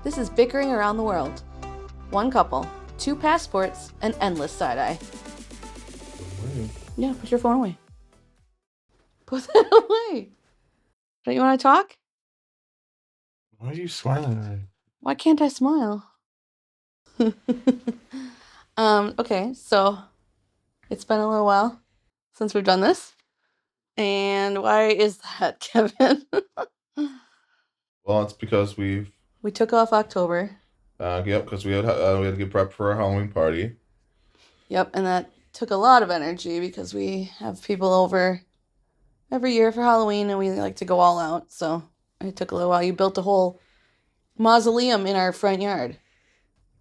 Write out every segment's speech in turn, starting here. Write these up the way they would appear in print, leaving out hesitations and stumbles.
This is Bickering Around the World. One couple, 2 passports, and endless side-eye. Yeah, put your phone away. Put that away. Don't you want to talk? Why are you smiling at me? Why can't I smile? Okay, so it's been a little while since we've done this. And why is that, Kevin? Well, it's because we took off October. because we had to get prep for our Halloween party. Yep, and that took a lot of energy because we have people over every year for Halloween and we like to go all out. So it took a little while. You built a whole mausoleum in our front yard.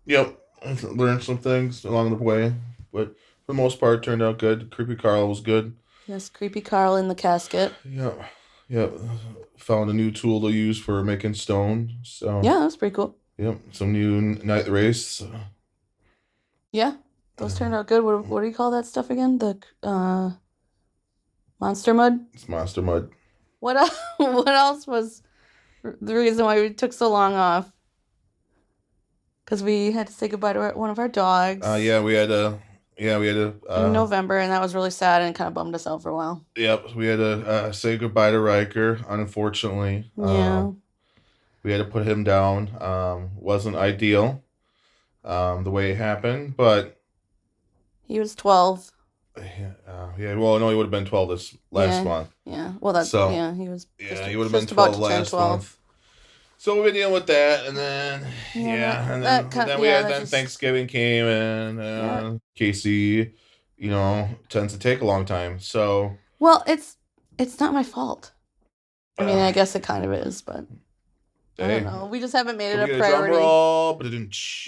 Yep, I learned some things along the way, but for the most part, it turned out good. Creepy Carl was good. Yes, creepy Carl in the casket. Yep. Found a new tool to use for making stone. So Yeah, that's pretty cool. Yep, some new night race. Yeah, those turned out good. What do you call that stuff again? The monster mud? It's monster mud. What else, what else was the reason why we took so long off? Because we had to say goodbye to one of our dogs. We had to. In November, and that was really sad and kind of bummed us out for a while. Yep, we had to say goodbye to Riker, unfortunately. Yeah. We had to put him down. Wasn't ideal, the way it happened, but he was 12. Well, no, he would have been 12 this last month. Yeah, well, that's so. Yeah, he was. He would have been 12 last month. So we've been dealing with that, and then then Thanksgiving came, and Kacie, tends to take a long time. So it's not my fault. I mean, I guess it kind of is, but I don't know. We just haven't made it a priority.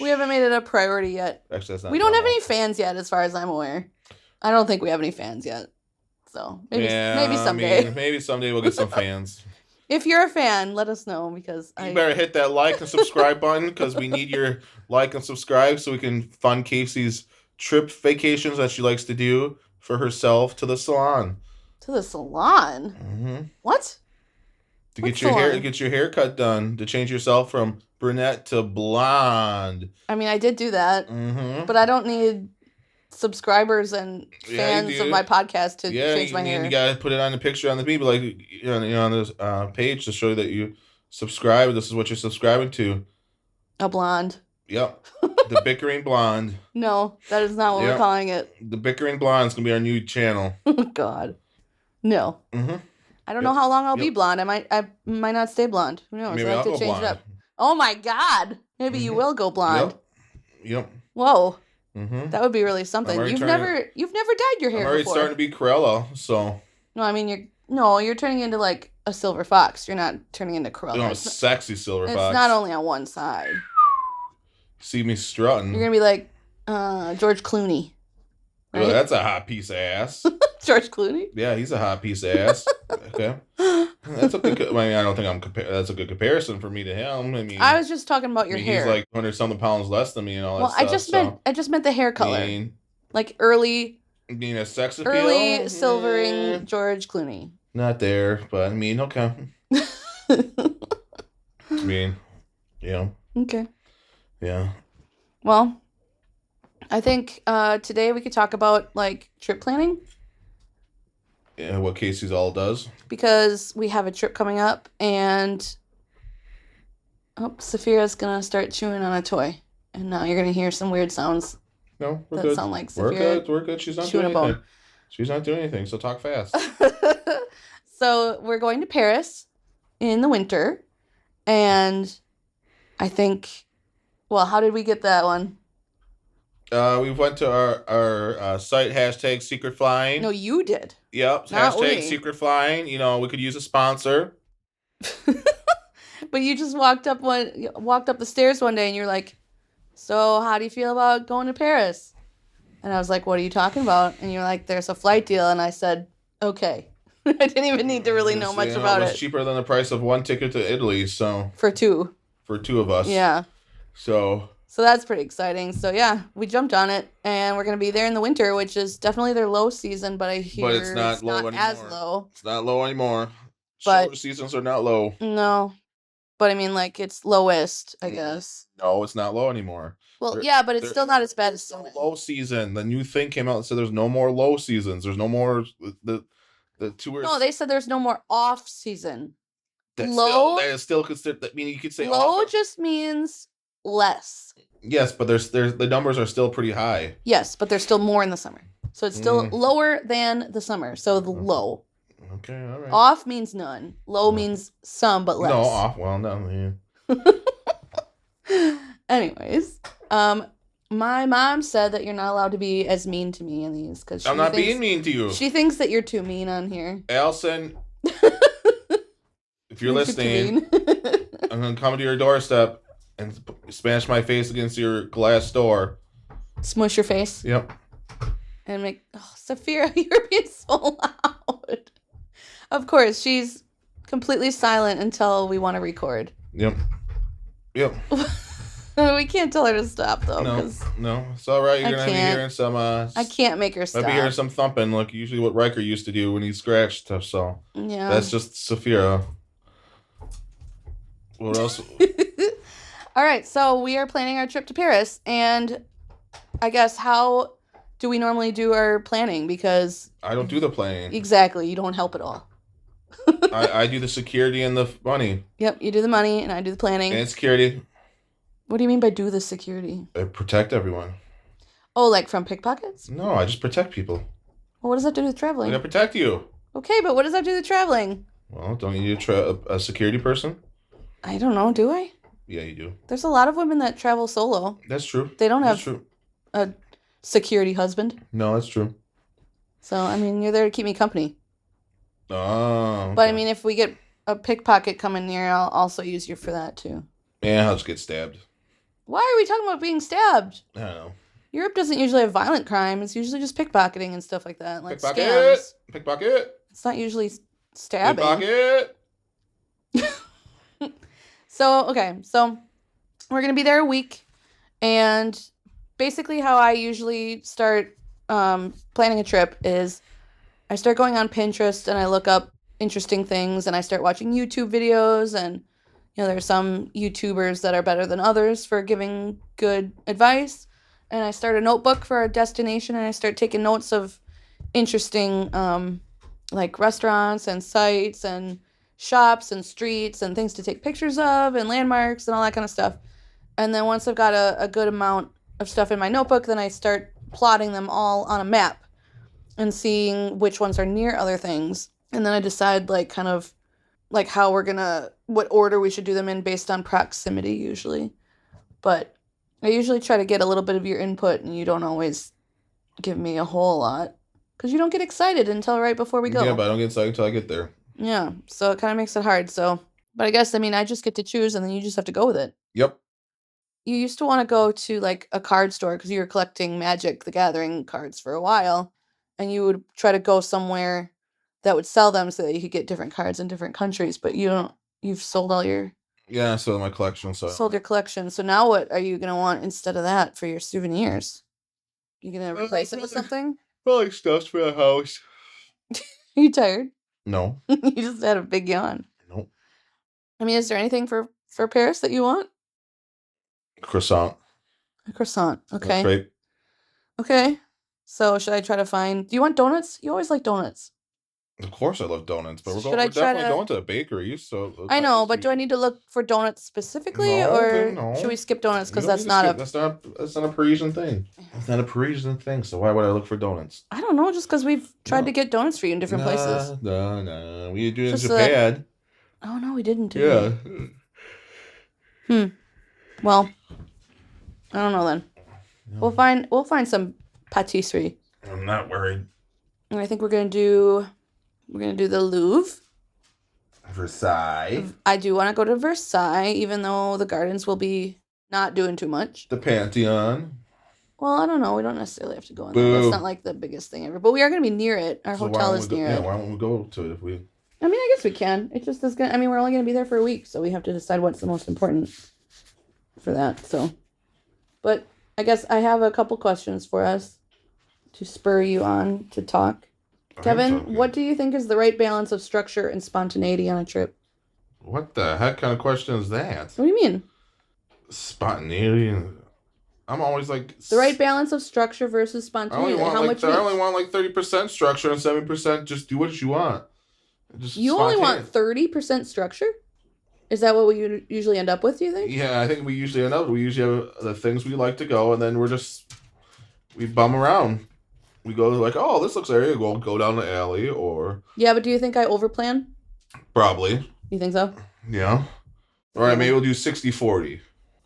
We haven't made it a priority yet. Actually, that's not. We don't have any fans yet, as far as I'm aware. I don't think we have any fans yet. So maybe someday. Maybe someday we'll get some fans. If you're a fan, let us know because you better hit that like and subscribe button because we need your like and subscribe so we can fund Kacie's trip vacations that she likes to do for herself to the salon. To the salon? Mm-hmm. What? To get your haircut done, to change yourself from brunette to blonde. I mean, I did do that, but I don't need subscribers and fans of my podcast to change my hair. You gotta put it on the picture on the people, like on this page to show that you subscribe. This is what you're subscribing to. A blonde. Yep. The Bickering Blonde. No, that is not what we're calling it. The Bickering Blonde is gonna be our new channel. Oh God. No. I don't know how long I'll be blonde. I might not stay blonde. Who knows? Maybe I I'll have to change it up. Oh my God. Maybe you will go blonde. Yep. Whoa. That would be really something. You've never dyed your hair before. I'm already starting to be Cruella, so. No, I mean you're turning into like a silver fox. You're not turning into Cruella. No, a sexy silver fox. It's not only on one side. See me strutting. You're gonna be like George Clooney. Right? Well, that's a hot piece of ass. George Clooney? Yeah, he's a hot piece of ass. Okay. That's a good. I mean, I don't think that's a good comparison for me to him. I mean, I was just talking about your hair. He's like 100-something pounds less than me and all that stuff. I just meant the hair color. Like early. Being a sex appeal. Early silvering George Clooney. Not there, but I mean, okay. I mean, Okay. Yeah. Well, I think today we could talk about like trip planning. Yeah, what Kacie's all does. Because we have a trip coming up, and Saphira's gonna start chewing on a toy, and now you're gonna hear some weird sounds. No, we're good. Sound like Saphira. We're good. She's not doing anything. She's not doing anything. So talk fast. So we're going to Paris in the winter, and I think. Well, how did we get that one? We went to our site, #secret flying. No, you did. Yep, #secret flying. We could use a sponsor. But you just walked up the stairs one day and you're like, so how do you feel about going to Paris? And I was like, what are you talking about? And you're like, there's a flight deal. And I said, okay. I didn't even need to really know much about it. It was cheaper than the price of one ticket to Italy. So for two of us. Yeah. So that's pretty exciting. So yeah, we jumped on it, and we're gonna be there in the winter, which is definitely their low season. But I hear it's not low anymore. As low. It's not low anymore. But shoulder seasons are not low. No, But I mean, like, it's lowest, I guess. No, it's not low anymore. Well, yeah, but it's still not as bad as summer. Low season. The new thing came out and said there's no more low seasons. There's no more the tours. No, they said there's no more off season. That is still considered. I mean, you could say low just means less. Yes, but there's the numbers are still pretty high. Yes, but there's still more in the summer. So it's still lower than the summer. So the low. Okay, all right. Off means none. Low means some, but less. No, off. Well, no. Yeah. Anyways, my mom said that you're not allowed to be as mean to me in these because I'm not being mean to you. She thinks that you're too mean on here. Allison, if you're listening, I'm gonna come to your doorstep and smash my face against your glass door. Smush your face. Yep. And make Saphira, you're being so loud. Of course, she's completely silent until we want to record. Yep. We can't tell her to stop though. No, it's all right. You're gonna be hearing some. I can't make her stop. I'll be hearing some thumping, like usually what Riker used to do when he scratched stuff. So yeah, that's just Saphira. What else? All right, so we are planning our trip to Paris, and I guess how do we normally do our planning? Because I don't do the planning. Exactly, you don't help at all. I do the security and the money. Yep, you do the money, and I do the planning. And security. What do you mean by do the security? I protect everyone. Oh, like from pickpockets? No, I just protect people. Well, what does that do with traveling? I protect you. Okay, but what does that do with traveling? Well, don't you need a security person? I don't know, do I? Yeah, you do. There's a lot of women that travel solo. That's true. They don't have a security husband. No, that's true. So, I mean, you're there to keep me company. Oh. Okay. But, I mean, if we get a pickpocket coming near, I'll also use you for that, too. Yeah, I'll just get stabbed. Why are we talking about being stabbed? I don't know. Europe doesn't usually have violent crime. It's usually just pickpocketing and stuff like that. Like pickpocket! Scams. Pickpocket! It's not usually stabbing. Pickpocket! So we're going to be there a week. And basically how I usually start planning a trip is I start going on Pinterest and I look up interesting things and I start watching YouTube videos, and there's some YouTubers that are better than others for giving good advice. And I start a notebook for a destination and I start taking notes of interesting like restaurants and sites and shops and streets and things to take pictures of and landmarks and all that kind of stuff. And then once I've got a good amount of stuff in my notebook, then I start plotting them all on a map and seeing which ones are near other things. And then I decide what order we should do them in based on proximity usually. But I usually try to get a little bit of your input, and you don't always give me a whole lot because you don't get excited until right before we go. Yeah, but I don't get excited until I get there. Yeah, so it kind of makes it hard. So, but I guess, I just get to choose, and then you just have to go with it. Yep. You used to want to go to like a card store because you were collecting Magic the Gathering cards for a while, and you would try to go somewhere that would sell them so that you could get different cards in different countries. But you've sold all your... Yeah, I sold my collection. Sold your collection. So now what are you going to want instead of that for your souvenirs? You going to replace it with something? Probably stuff for the house. Are you tired? No. You just had a big yawn. Nope. Is there anything for Paris that you want? Croissant. A croissant. Okay. Crepe. Okay. So should I try to find... Do you want donuts? You always like donuts. Of course I love donuts, but we're definitely going to a bakery. So I know, but do I need to look for donuts specifically, or should we skip donuts because that's not a Parisian thing. It's not a Parisian thing. So why would I look for donuts? I don't know, just because we've tried to get donuts for you in different places. No, we do it in Japan. Oh no, we didn't do it. Well, I don't know then. No. We'll find some patisserie. I'm not worried. And I think we're gonna do the Louvre. Versailles. I do want to go to Versailles, even though the gardens will be not doing too much. The Pantheon. Well, I don't know. We don't necessarily have to go in there. That's not like the biggest thing ever. But we are going to be near it. Our hotel is near it. Yeah, why don't we go to it if we... I guess we can. It just is going to... we're only going to be there for a week, so we have to decide what's the most important for that. So, but I guess I have a couple questions for us to spur you on to talk. Kevin, what do you think is the right balance of structure and spontaneity on a trip? What the heck kind of question is that? What do you mean? Spontaneity. I'm always like the right balance of structure versus spontaneity. I only want like 30% structure and 70% just do what you want. Just you only want 30% structure? Is that what we usually end up with, do you think? Yeah, I think we usually have the things we like to go, and then we bum around. We go like, oh, this looks area. We'll go down the alley or... Yeah, but do you think I overplan? Probably. You think so? Yeah. All right, maybe we'll do 60-40.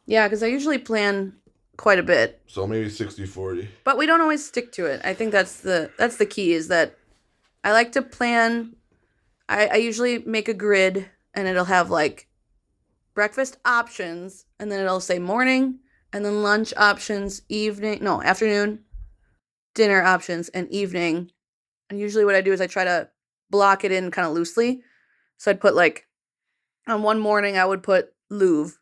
Yeah, because I usually plan quite a bit. So maybe 60-40. But we don't always stick to it. I think that's the key, is that I like to plan. I usually make a grid, and it'll have like breakfast options, and then it'll say morning, and then lunch options, afternoon, dinner options, and evening. And usually what I do is I try to block it in kind of loosely. So I'd put like, on one morning I would put Louvre.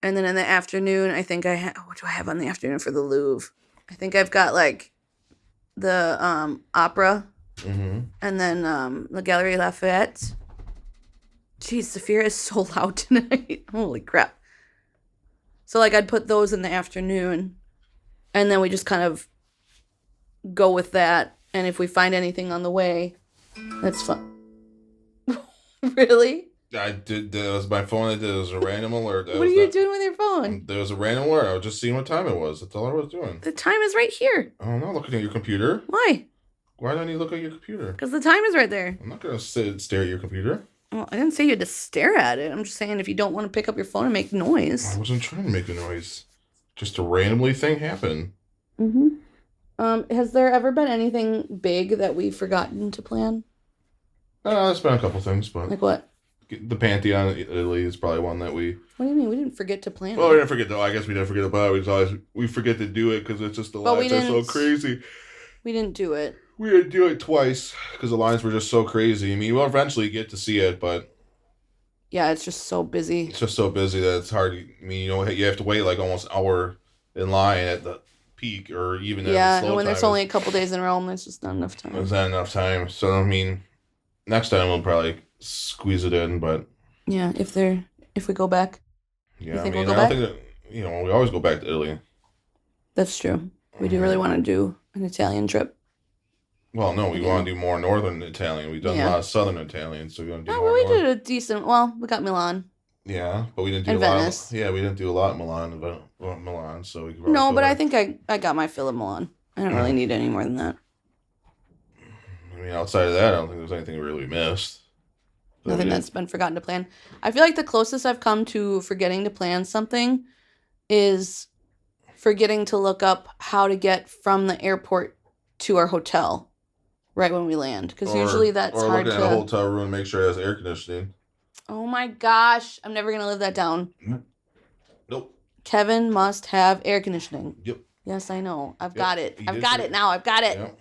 And then in the afternoon, I think what do I have on the afternoon for the Louvre? I think I've got like the opera. Mm-hmm. And then the Galerie Lafayette. Jeez, Saphira is so loud tonight. Holy crap. So like I'd put those in the afternoon. And then we just kind of go with that. And if we find anything on the way, that's fun. Really? I did. That was my phone. I did. It was a random alert. What are you doing with your phone? There was a random alert. I was just seeing what time it was. That's all I was doing. The time is right here. Oh, I'm not looking at your computer. Why? Why don't you look at your computer? Because the time is right there. I'm not going to stare at your computer. Well, I didn't say you had to stare at it. I'm just saying if you don't want to pick up your phone and make noise. I wasn't trying to make a noise. Just a randomly thing happened. Mm-hmm. Has there ever been anything big that we've forgotten to plan? There's been a couple things, but... Like what? The Pantheon in Italy is probably one that we... What do you mean? We didn't forget to plan Well, we didn't forget, though. I guess we didn't forget about it. We forget to do it because it's just the lines are so crazy. We didn't do it. We didn't do it twice because the lines were just so crazy. I mean, we'll eventually get to see it, but... Yeah, it's just so busy. It's just so busy that it's hard. I mean, you have to wait like almost an hour in line at the peak or even at the slow time. Yeah, and when there's only a couple days in Rome, there's just not enough time. There's not enough time. So, I mean, next time we'll probably squeeze it in, but... Yeah, if we go back. Yeah, I don't think that, we always go back to Italy. That's true. We do really want to do an Italian trip. Well, no, we want to do more northern Italian. We've done a lot of southern Italian, so we want to do more. We did a decent. Well, we got Milan. Yeah, but we didn't do Venice. We didn't do a lot in Milan, so we could. No, but I think I got my fill of Milan. I don't really need any more than that. I mean, outside of that, I don't think there's anything we really missed. Nothing that's been forgotten to plan. I feel like the closest I've come to forgetting to plan something is forgetting to look up how to get from the airport to our hotel right when we land. Because usually that's hard to... Or looking at a hotel room and make sure it has air conditioning. Oh my gosh. I'm never going to live that down. Nope. Kevin must have air conditioning. Yep. Yes, I know. I've got it. I've got it now. I've got it. Yep.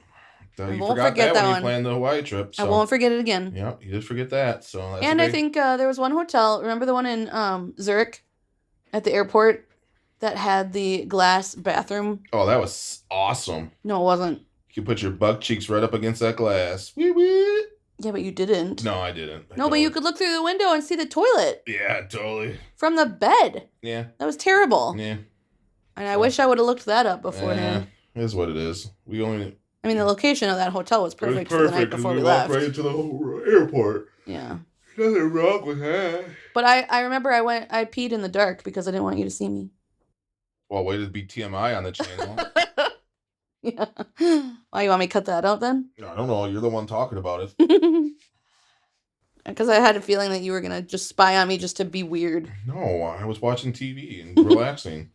I won't forget that when one. You planned the Hawaii trip. So. I won't forget it again. Yeah, you did forget that. So. I think there was one hotel. Remember the one in Zurich at the airport that had the glass bathroom? Oh, that was awesome. No, it wasn't. You could put your butt cheeks right up against that glass. Wee wee. Yeah, but you didn't. No, I didn't. But you could look through the window and see the toilet. Yeah, totally. From the bed. Yeah. That was terrible. Yeah. And I wish I would have looked that up beforehand. It is what it is. I mean, the location of that hotel was perfect for the night before we left. Right into the whole airport. Yeah. Nothing wrong with that. But I remember I peed in the dark because I didn't want you to see me. Well, way to be TMI on the channel. Yeah. Why, you want me to cut that out then? I don't know. You're the one talking about it. Because I had a feeling that you were going to just spy on me just to be weird. No, I was watching TV and relaxing.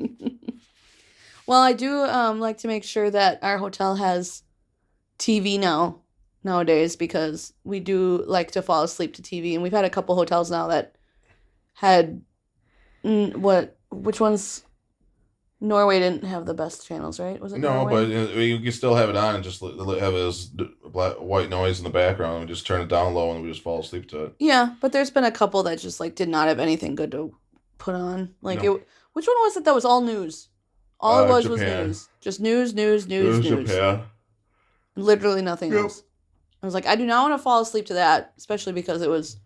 Well, I do like to make sure that our hotel has TV nowadays because we do like to fall asleep to TV. And we've had a couple hotels now that had... Which ones... Norway didn't have the best channels, right? Was it Norway? But you can still have it on and just have it as white noise in the background and just turn it down low and we just fall asleep to it. Yeah, but there's been a couple that just did not have anything good to put on. Which one was it that was all news? All it was news. Just news. Japan. Literally nothing else. I was like, I do not want to fall asleep to that, especially because it was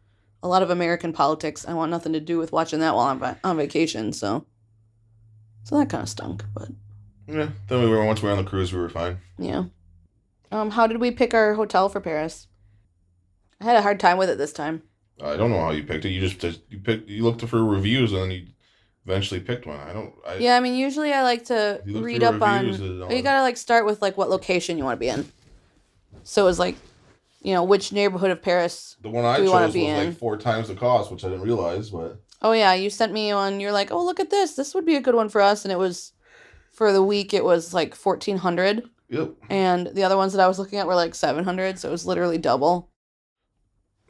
a lot of American politics. I want nothing to do with watching that while I'm on vacation. So that kind of stunk. But yeah, then once we were on the cruise, we were fine. Yeah. How did we pick our hotel for Paris? I had a hard time with it this time. I don't know how you picked it. You looked for reviews and then you eventually picked one. Yeah, I mean, usually I like to read up on. You gotta like start with like what location you want to be in. So it was like, which neighborhood of Paris. The one I chose was like 4 times the cost, which I didn't realize, but. Oh yeah, you sent me one. You're like, oh look at this. This would be a good one for us, and it was, for the week it was like 1,400. Yep. And the other ones that I was looking at were like 700, so it was literally double.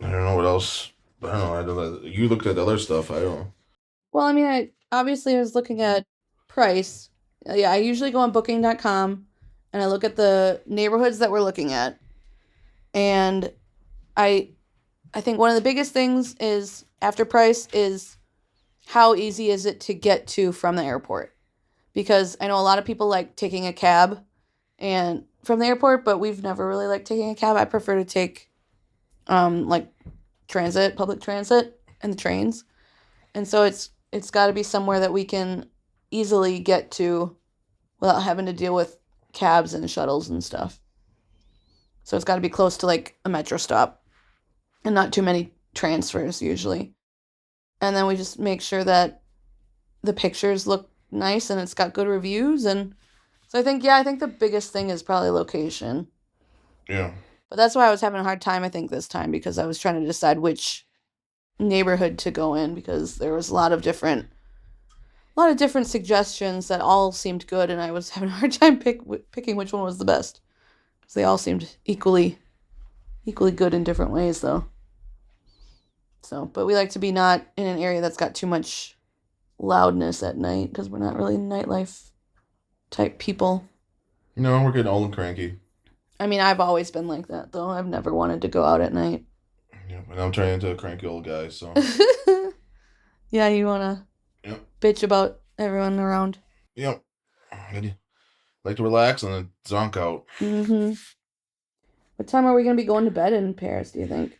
I don't know what else. I don't know. You looked at other stuff. I don't know. Well, I mean, I obviously was looking at price. Yeah, I usually go on Booking.com and I look at the neighborhoods that we're looking at. And I think one of the biggest things is, after price, is how easy is it to get to from the airport. Because I know a lot of people like taking a cab and from the airport, but we've never really liked taking a cab. I prefer to take like public transit and the trains. And so it's got to be somewhere that we can easily get to without having to deal with cabs and shuttles and stuff. So it's got to be close to like a metro stop and not too many transfers usually. And then we just make sure that the pictures look nice and it's got good reviews. And so I think the biggest thing is probably location. Yeah. But that's why I was having a hard time, I think, this time, because I was trying to decide which neighborhood to go in, because there was a lot of different suggestions that all seemed good, and I was having a hard time picking which one was the best, because they all seemed equally good in different ways, though. So, but we like to be not in an area that's got too much loudness at night, because we're not really nightlife type people. No, we're getting old and cranky. I mean, I've always been like that, though. I've never wanted to go out at night. Yeah, and I'm turning into a cranky old guy, so. Yeah, you want to bitch about everyone around. Yep. I like to relax and then zonk out. Mm-hmm. What time are we going to be going to bed in Paris, do you think?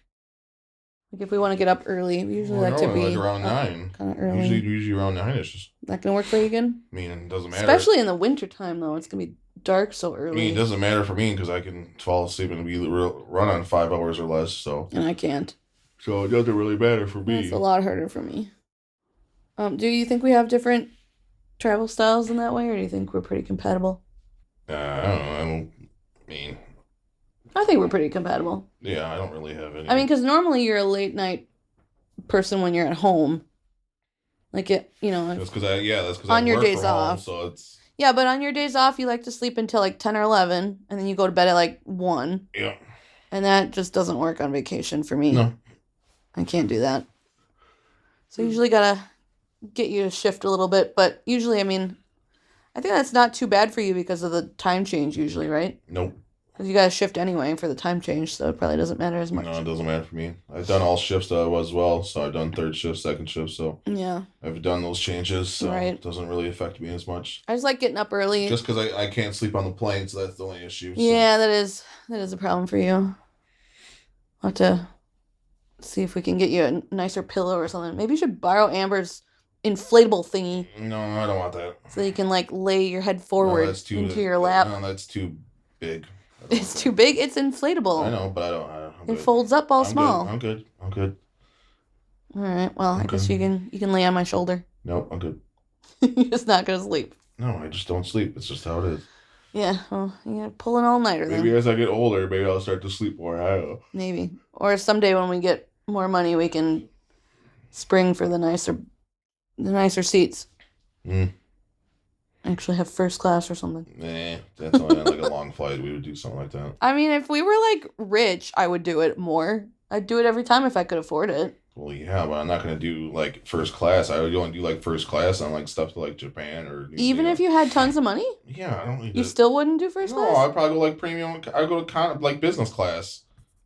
Like, if we want to get up early, we usually like to be like around 9. Kind of early. Usually around 9-ish. That going to work for you again? I mean, it doesn't matter. Especially in the wintertime, though. It's going to be dark so early. I mean, it doesn't matter for me because I can fall asleep and run on 5 hours or less. So. And I can't. So it doesn't really matter for me. It's a lot harder for me. Do you think we have different travel styles in that way, or do you think we're pretty compatible? I don't know. I think we're pretty compatible. Yeah, I don't really have any. I mean, because normally you're a late night person when you're at home. Like it, That's because on your days from off. Home, so it's. Yeah, but on your days off, you like to sleep until like 10 or 11, and then you go to bed at like 1. Yeah. And that just doesn't work on vacation for me. No. I can't do that. So usually gotta get you to shift a little bit, but usually, I mean, I think that's not too bad for you because of the time change usually, right? Nope. Because you gotta shift anyway for the time change, so it probably doesn't matter as much. No, it doesn't matter for me. I've done all shifts as well, so I've done 3rd shift, 2nd shift, so yeah, I've done those changes, so right. It doesn't really affect me as much. I just like getting up early. Just because I can't sleep on the plane, so that's the only issue. So. Yeah, that is a problem for you. I'll have to see if we can get you a nicer pillow or something. Maybe you should borrow Amber's inflatable thingy. No, I don't want that. So you can like lay your head forward into your lap. No, that's too big. It's too big. It's inflatable. I know, but I don't. It folds up all small. I'm good. All right. Well, I guess you can lay on my shoulder. Nope, I'm good. You're just not gonna sleep. No, I just don't sleep. It's just how it is. Yeah. Well, you gotta pull an all-nighter then. Maybe as I get older, maybe I'll start to sleep more. I don't know. Maybe. Or someday when we get more money, we can spring for the nicer seats. Actually have first class or something. Nah, that's only on like a long flight. We would do something like that. I mean, if we were like rich, I would do it more. I'd do it every time if I could afford it. Well, yeah, but I'm not gonna do like first class. I would only do like first class on like stuff to like Japan or. Even if you had tons of money. Yeah, I don't need. You still wouldn't do first class? No, I'd probably go like premium. I'd go to like business class.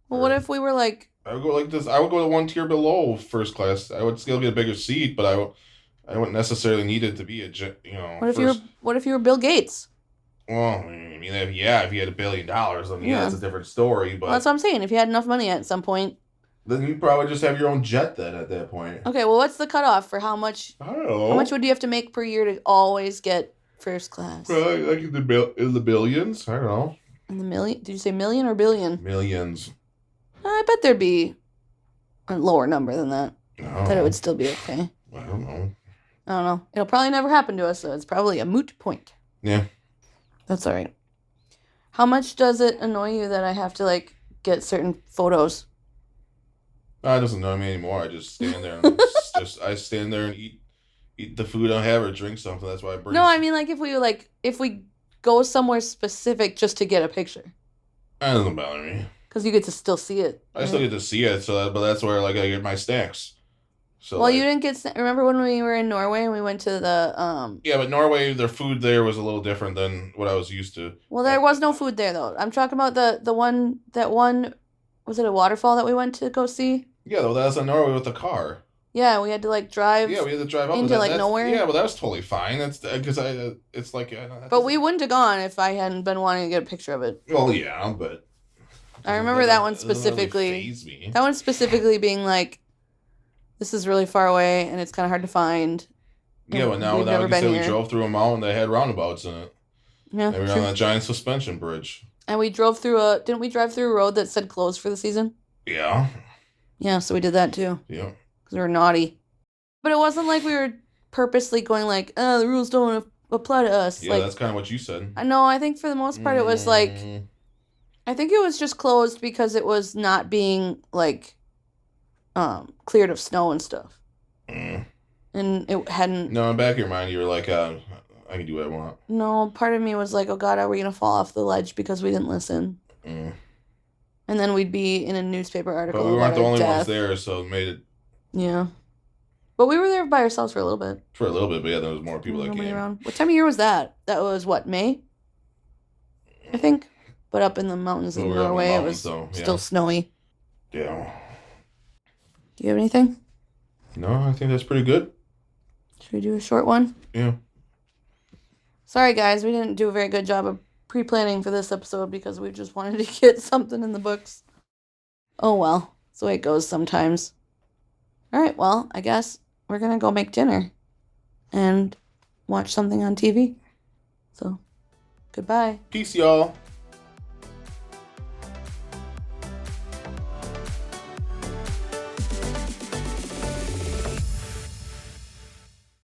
Well, what if we were like? I would go like this. I would go to 1 tier below first class. I would still get a bigger seat, but I wouldn't . Need it to be What if you were Bill Gates? Well, I mean, if you had $1 billion, then that's a different story. But well, that's what I'm saying. If you had enough money at some point, Then you probably just have your own jet then at that point. Okay, well, what's the cutoff for how much? I don't know. How much would you have to make per year to always get first class? Probably like in the billions. I don't know. In the million? Did you say million or billion? Millions. I bet there'd be a lower number than that. No. That it would still be okay. I don't know. I don't know. It'll probably never happen to us, so it's probably a moot point. Yeah. That's all right. How much does it annoy you that I have to, like, get certain photos? It doesn't annoy me anymore. I just stand there and I stand there and eat the food I have or drink something. That's why I bring. No, I mean, like, if we go somewhere specific just to get a picture. That doesn't bother me. Because you get to still see it. I still get to see it, but that's where like I get my snacks. So well, you didn't get. Remember when we were in Norway and we went to the Yeah, but Norway, their food there was a little different than what I was used to. Well, there was no food there though. I'm talking about the one was it a waterfall that we went to go see? Yeah, though that was in Norway with the car. Yeah, we had to like drive. Yeah, we had to drive up into like nowhere. Yeah, well, that was totally fine. That's because it's like. But we wouldn't have gone if I hadn't been wanting to get a picture of it. Well, yeah, but. I remember that one specifically. Really faze me. That one specifically being like, this is really far away and it's kind of hard to find. Yeah, but now like you said, we drove through a mountain that had roundabouts in it. Yeah, and we were on that giant suspension bridge. And we drove through didn't we drive through a road that said closed for the season? Yeah. Yeah, so we did that too. Yeah. Because we were naughty. But it wasn't like we were purposely going like, the rules don't apply to us. Yeah, like, that's kind of what you said. I know, I think for the most part it was like, I think it was just closed because it was not being like cleared of snow and stuff. And it hadn't. No, in the back of your mind, you were like, I can do what I want. No, part of me was like, oh God, are we going to fall off the ledge because we didn't listen? And then we'd be in a newspaper article. But we weren't the only ones there, so it made it. Yeah. But we were there by ourselves for a little bit. For a little bit, but yeah, there was more people that came. Around. What time of year was that? That was what, May? I think. But up in the mountains in Norway, it was still snowy. Yeah. Do you have anything? No, I think that's pretty good. Should we do a short one? Yeah. Sorry, guys. We didn't do a very good job of pre-planning for this episode because we just wanted to get something in the books. Oh, well. That's the way it goes sometimes. All right, well, I guess we're going to go make dinner and watch something on TV. So, goodbye. Peace, y'all.